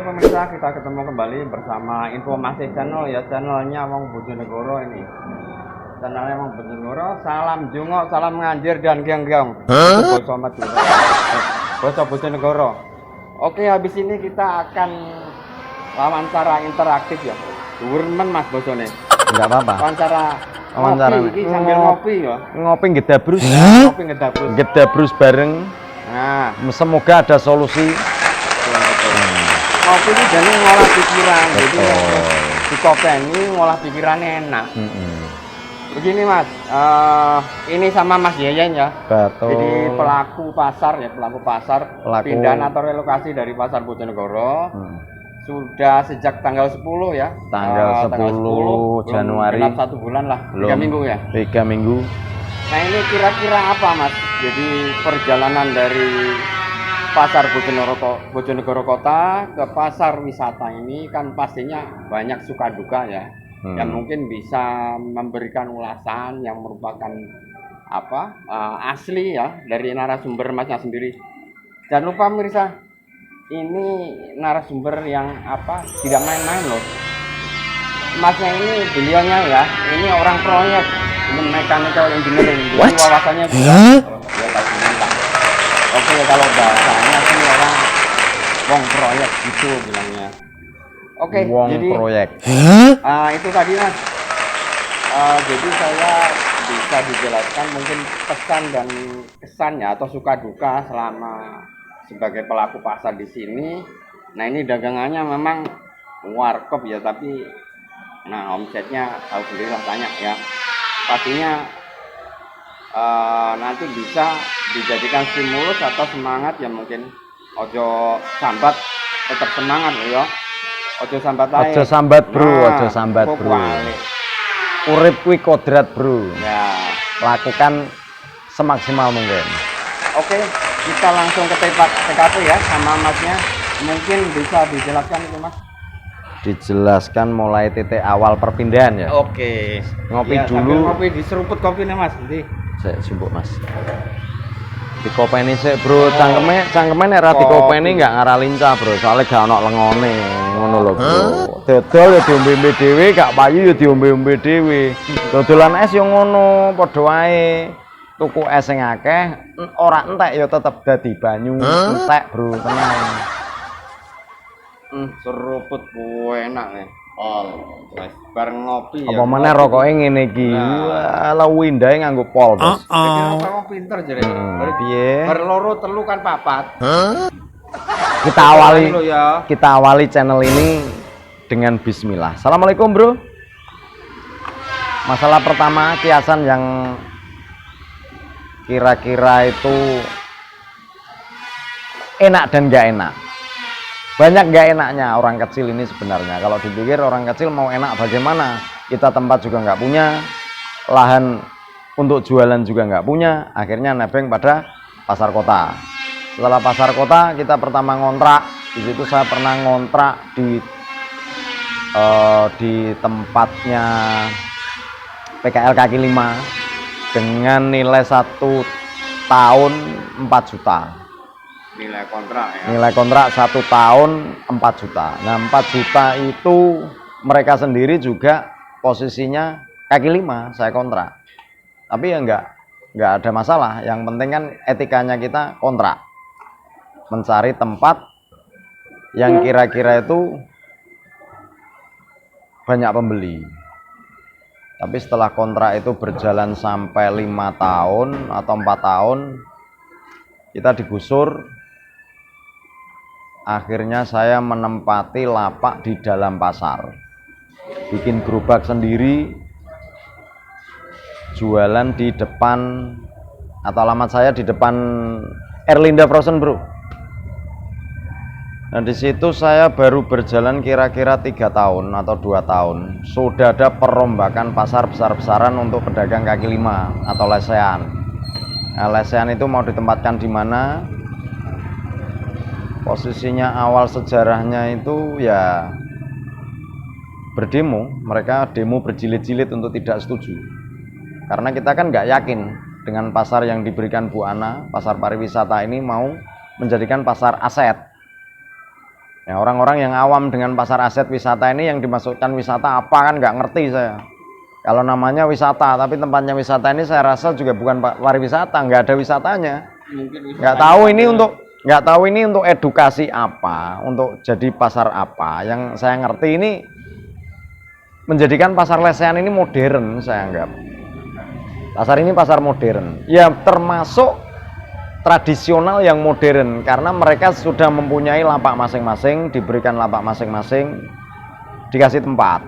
pemirsa, kita ketemu kembali bersama Informasi Channel ya, channelnya Wong Bojonegoro ini. Channelnya Wong Bojonegoro, salam jungok, salam nganjir dan giang-giang. Basa Madura. Basa Bojonegoro. Oke, habis ini kita akan wawancara interaktif ya. Dhuwurmen Mas bosone. Enggak apa-apa. Wawancara ngopi, sambil ngopi ya. Ngopi ngedabrus. Ngopi ngedabrus. Ngedabrus bareng. Nah, semoga ada solusi. Kopi itu jadi ngolah pikiran, jadi di kopi ini ngolah pikirannya enak. Begini Mas, ini sama Mas Yeyen ya. Betul. Jadi pelaku pasar ya, pelaku pindahan atau relokasi dari pasar Bojonegoro. Sudah sejak tanggal 10 ya. Tanggal 10 Januari. Genap 1 bulan lah, 3 minggu ya. 3 minggu. Nah ini kira-kira apa Mas? Jadi perjalanan dari pasar Bojonegoro Kota ke pasar wisata ini kan pastinya banyak suka duka ya, yang mungkin bisa memberikan ulasan yang merupakan asli ya dari narasumber Masnya sendiri. Jangan lupa pemirsa, ini narasumber yang tidak main-main loh. Masnya ini beliaunya ya, ini orang proyek, ini mechanical engineering, jadi wawasannya oke, kalau bahasanya sih orang wong proyek gitu bilangnya. Oke, wong jadi proyek. Itu tadi Mas. Jadi saya bisa dijelaskan mungkin pesan dan kesannya atau suka duka selama sebagai pelaku pasar di sini. Nah ini dagangannya memang warkop ya, tapi omsetnya tahu sendiri lah banyak ya. Pastinya nanti bisa dijadikan stimulus atau semangat ya, mungkin ojo sambat, tetap semangat ya, ojo sambat aja. Ojo sambat bro, ojo sambat bro. Urip kuwi kodrat bro ya, lakukan semaksimal mungkin. Oke, kita langsung ke TKP ya sama Masnya, mungkin bisa dijelaskan itu Mas. Dijelaskan mulai titik awal perpindahan ya. Oke, ngopi ya, dulu. Ngopi diseruput kopinya Mas nanti. Saya sumpuk Mas. Di kopeni sik bro, cangkeme nek ra dikopeni enggak ngarah lincah bro, soalnya gak ono lengone ngono lho bro. Dodol ya diombe-ombe dhewe, gak payu ya diombe-ombe dhewe. Dodolan es yo ngono, padha wae. Tuku es sing akeh, ora entek ya tetep dadi banyu, entek bro, tenang. Seruput enak nih. Wes bareng ngopi ya. Apa meneh rokoke ngene iki. Wah, windahe nganggo pol, Bos. Iki wong pinter jare. Piye? Berloro telu kan papat. Kita awali channel ini dengan bismillah. Assalamualaikum, Bro. Masalah pertama, kiasan yang kira-kira itu enak dan gak enak. Banyak gak enaknya orang kecil ini sebenarnya. Kalau dipikir orang kecil mau enak bagaimana? Kita tempat juga nggak punya, lahan untuk jualan juga nggak punya. Akhirnya nebeng pada pasar kota. Setelah pasar kota kita pertama ngontrak. Di situ saya pernah ngontrak di tempatnya PKL kaki 5 dengan nilai 1 tahun 4 juta. Nilai kontrak ya. Nilai kontrak 1 tahun 4 juta. Nah 4 juta itu mereka sendiri juga posisinya kaki 5 saya kontrak. Tapi ya enggak ada masalah. Yang penting kan etikanya kita kontrak. Mencari tempat yang kira-kira itu banyak pembeli. Tapi setelah kontrak itu berjalan sampai 5 tahun atau 4 tahun kita digusur. Akhirnya saya menempati lapak di dalam pasar, bikin gerobak sendiri, jualan di depan, atau alamat saya di depan Erlinda Frozen bro. Nah di situ saya baru berjalan kira-kira 3 tahun atau 2 tahun. Sudah ada perombakan pasar besar-besaran untuk pedagang kaki 5 atau lesehan. Nah, lesehan itu mau ditempatkan di mana? Posisinya awal sejarahnya itu ya berdemo, mereka demo berjilid-jilid untuk tidak setuju. Karena kita kan nggak yakin dengan pasar yang diberikan Bu Ana, pasar pariwisata ini mau menjadikan pasar aset. Ya, orang-orang yang awam dengan pasar aset wisata ini yang dimasukkan wisata apa kan nggak ngerti saya. Kalau namanya wisata, tapi tempatnya wisata ini saya rasa juga bukan pariwisata, nggak ada wisatanya. Nggak tahu ini untuk edukasi apa, untuk jadi pasar apa. Yang saya ngerti ini menjadikan pasar lesehan ini modern, saya anggap. Pasar ini pasar modern. Ya termasuk tradisional yang modern karena mereka sudah mempunyai lapak masing-masing, diberikan lapak masing-masing, dikasih tempat.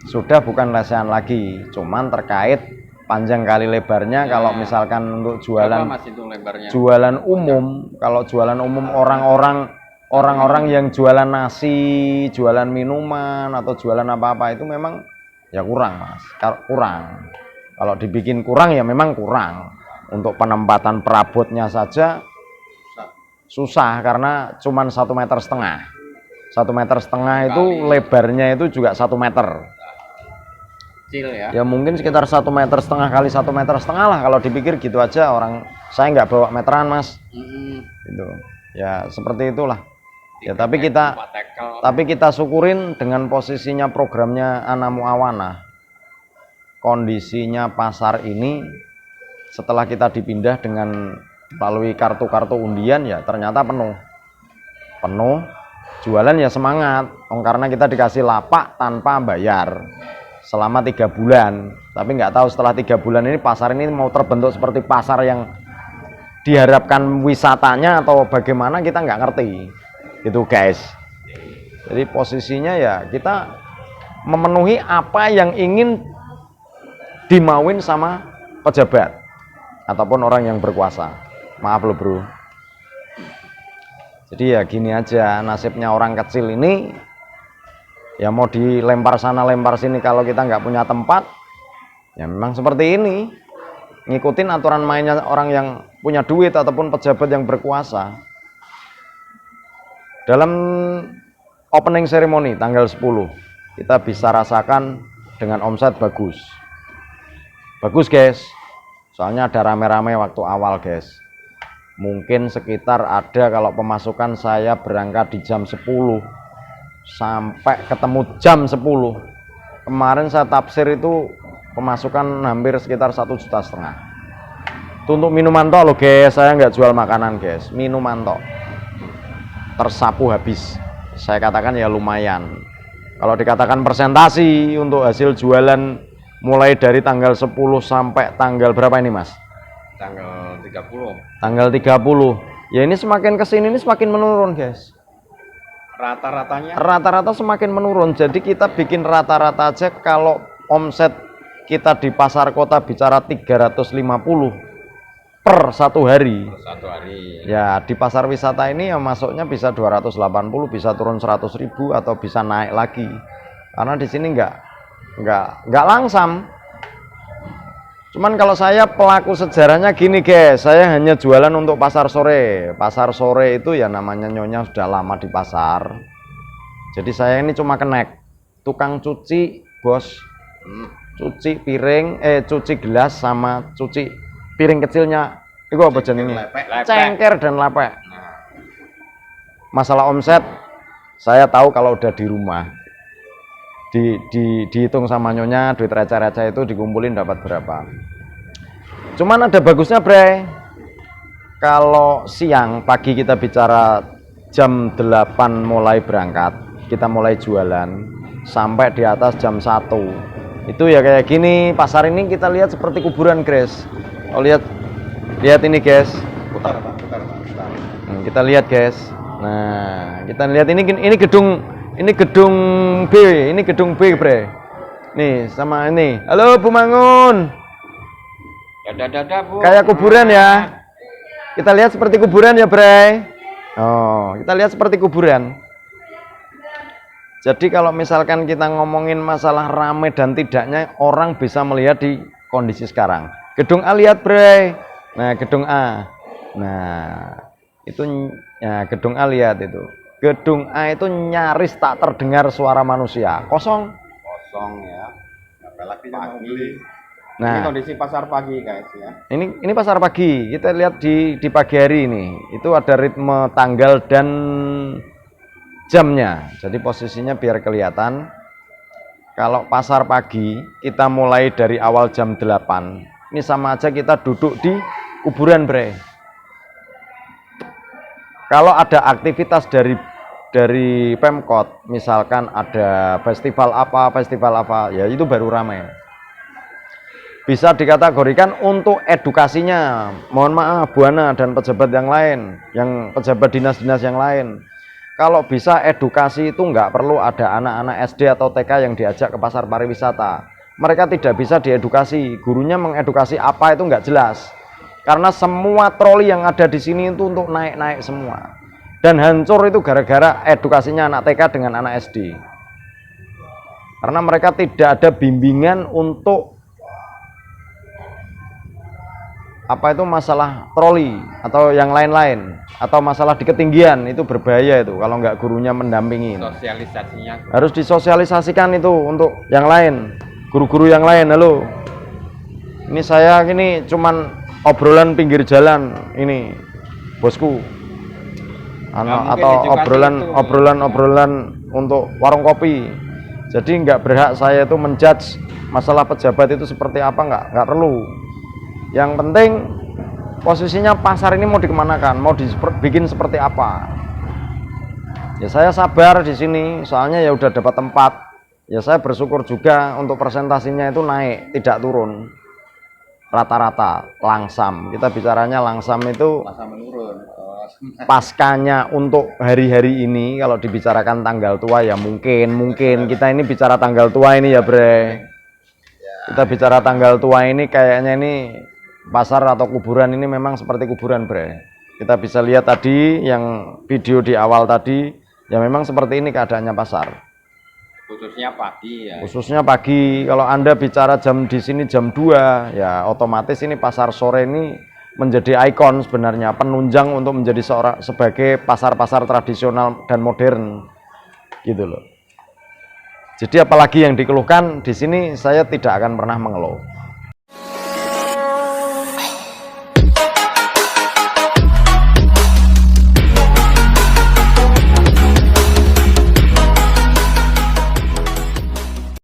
Sudah bukan lesehan lagi, cuman terkait panjang kali lebarnya. Kalau misalkan untuk jualan umum, kalau jualan umum orang-orang yang jualan nasi, jualan minuman atau jualan apa-apa itu memang ya kurang, Mas. Kurang. Kalau dibikin kurang ya memang kurang. Untuk penempatan perabotnya saja susah karena cuman 1,5 meter. 1,5 meter itu lebarnya itu juga 1 meter. Kecil ya. Ya mungkin sekitar 1,5 meter kali 1,5 meter lah kalau dipikir gitu aja. Orang saya nggak bawa meteran, Mas. Gitu. Ya seperti itulah. Ya tapi kita syukurin dengan posisinya programnya Anamu Awana. Kondisinya pasar ini setelah kita dipindah dengan melalui kartu-kartu undian ya ternyata penuh. Jualan ya semangat. Karena kita dikasih lapak tanpa bayar. Selama 3 bulan, tapi nggak tahu setelah 3 bulan ini pasar ini mau terbentuk seperti pasar yang diharapkan wisatanya atau bagaimana kita nggak ngerti, gitu guys. Jadi posisinya ya kita memenuhi apa yang ingin dimauin sama pejabat ataupun orang yang berkuasa. Maaf loh bro. Jadi ya gini aja nasibnya orang kecil ini. Ya mau dilempar sana lempar sini kalau kita nggak punya tempat ya memang seperti ini, ngikutin aturan mainnya orang yang punya duit ataupun pejabat yang berkuasa. Dalam opening ceremony tanggal 10 kita bisa rasakan dengan omset bagus guys, soalnya ada rame-rame waktu awal guys. Mungkin sekitar ada kalau pemasukan saya berangkat di jam 10 sampai ketemu jam 10. Kemarin saya tafsir itu pemasukan hampir sekitar 1,5 juta. Itu untuk minuman tok loh guys, saya nggak jual makanan guys, minuman tok. Tersapu habis. Saya katakan ya lumayan. Kalau dikatakan persentasi untuk hasil jualan mulai dari tanggal 10 sampai tanggal berapa ini Mas? Tanggal 30. Tanggal 30. Ya ini semakin kesini ini semakin menurun guys. Rata-rata semakin menurun. Jadi kita bikin rata-rata aja kalau omset kita di pasar kota bicara 350 per satu hari. Ya di pasar wisata ini ya masuknya bisa 280, bisa turun 100.000 atau bisa naik lagi. Karena di sini nggak langsam. Cuman kalau saya pelaku sejarahnya gini guys, saya hanya jualan untuk pasar sore. Pasar sore itu ya namanya nyonya sudah lama di pasar. Jadi saya ini cuma kenek, tukang cuci bos, cuci piring, cuci gelas sama cuci piring kecilnya. Itu apa jenenge? Cengker dan lepek. Masalah omset, saya tahu kalau udah di rumah. Dihitung sama nyonya duit receh-receh itu dikumpulin dapat berapa. Cuman ada bagusnya bre, kalau siang pagi kita bicara jam 8 mulai berangkat, kita mulai jualan sampai di atas jam 1 itu ya kayak gini. Pasar ini kita lihat seperti kuburan guys. Oh lihat ini guys, putar. Kita lihat guys. Nah kita lihat ini gedung B, ini gedung B bre. Nih sama ini. Halo Bu Mangun. Dadah Bu. Kayak kuburan ya. Kita lihat seperti kuburan ya bre. Oh kita lihat seperti kuburan. Jadi kalau misalkan kita ngomongin masalah rame dan tidaknya, orang bisa melihat di kondisi sekarang. Gedung A lihat bre. Nah gedung A. Nah itu ya gedung A lihat itu. Gedung A itu nyaris tak terdengar suara manusia, kosong ya. Apalagi pagi. Nah, ini kondisi pasar pagi guys ya. Ini pasar pagi. Kita lihat di pagi hari ini. Itu ada ritme tanggal dan jamnya. Jadi posisinya biar kelihatan. Kalau pasar pagi kita mulai dari awal jam 8. Ini sama aja kita duduk di kuburan, Bre. Kalau ada aktivitas dari Pemkot, misalkan ada festival apa, ya itu baru ramai. Bisa dikategorikan untuk edukasinya. Mohon maaf, Buana dan pejabat yang lain, yang pejabat dinas-dinas yang lain. Kalau bisa edukasi itu nggak perlu ada anak-anak SD atau TK yang diajak ke pasar pariwisata. Mereka tidak bisa diedukasi. Gurunya mengedukasi apa itu nggak jelas. Karena semua troli yang ada di sini itu untuk naik-naik semua. Dan hancur itu gara-gara edukasinya anak TK dengan anak SD. Karena mereka tidak ada bimbingan untuk apa itu masalah troli atau yang lain-lain, atau masalah di ketinggian, itu berbahaya itu kalau nggak gurunya mendampingi. Sosialisasinya Harus disosialisasikan itu untuk yang lain, guru-guru yang lain. Halo, ini saya ini cuman obrolan pinggir jalan ini, bosku. Atau obrolan untuk warung kopi. Jadi nggak berhak saya itu menjudge masalah pejabat itu seperti apa, nggak perlu. Yang penting posisinya pasar ini mau dikemanakan, mau dibikin seperti apa. Ya saya sabar di sini, soalnya ya udah dapat tempat. Ya saya bersyukur juga untuk presentasinya itu naik, tidak turun. Rata-rata langsam. Kita bicaranya langsam itu masa menurun. Paskanya untuk hari-hari ini. Kalau dibicarakan tanggal tua ya mungkin kita ini bicara tanggal tua ini ya, Bre. Kita bicara tanggal tua ini kayaknya ini pasar atau kuburan ini memang seperti kuburan, Bre. Kita bisa lihat tadi yang video di awal tadi, ya memang seperti ini keadaannya pasar. Khususnya pagi ya. Khususnya pagi. Kalau Anda bicara jam di sini jam 2, ya otomatis ini pasar sore ini menjadi ikon sebenarnya, penunjang untuk menjadi sebagai pasar-pasar tradisional dan modern. Gitu loh. Jadi apalagi yang dikeluhkan di sini, saya tidak akan pernah mengeluh.